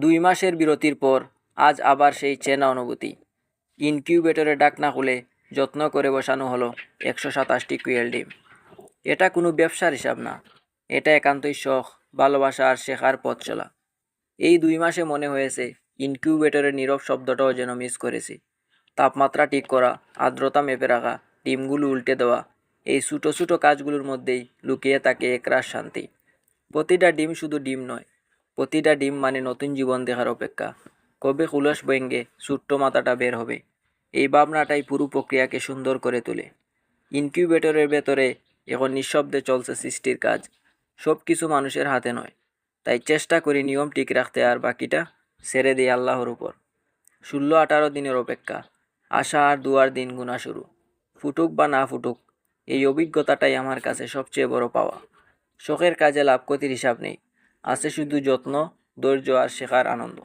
2 মাসের বিরতির পর আজ আবার সেই চেনা অনুভূতি। ইনকিউবেটরে ঢাকনা খুলে যত্ন করে বসানো হলো 127টি কুয়েল ডিম। এটা কোনো ব্যবসার হিসাব না, এটা একান্তই শখ, ভালোবাসা আর শেখার পথ চলা। এই 2 মাসে মনে হয়েছে ইনকিউবেটরের নীরব শব্দটাও যেন মিস করেছি। তাপমাত্রা ঠিক করা, আর্দ্রতা মেপে রাখা, ডিমগুলো উল্টে দেওয়া, এই ছোটো ছোটো কাজগুলোর মধ্যেই লুকিয়ে থাকে একরাশ শান্তি। প্রতিটা ডিম শুধু ডিম নয়, প্রতিটা ডিম মানে নতুন জীবন দেখার অপেক্ষা। কবে খুলস ভেঙে ছোট্ট মাথাটা বের হবে, এই ভাবনাটাই পুরো প্রক্রিয়াকে সুন্দর করে তোলে। ইনকিউবেটরের ভেতরে এখন নিঃশব্দে চলছে সৃষ্টির কাজ। সব কিছু মানুষের হাতে নয়, তাই চেষ্টা করি নিয়ম ঠিক রাখতে, আর বাকিটা ছেড়ে দিই আল্লাহর উপর। 16-18 দিনের অপেক্ষা, আশা আর দুয়ার দিন গুনা শুরু। ফুটুক বা না ফুটুক, এই অভিজ্ঞতাটাই আমার কাছে সবচেয়ে বড় পাওয়া। শখের কাজে লাভ ক্ষতির হিসাব নেই, আছে শুধু যত্ন, ধৈর্য আর শেখার আনন্দ।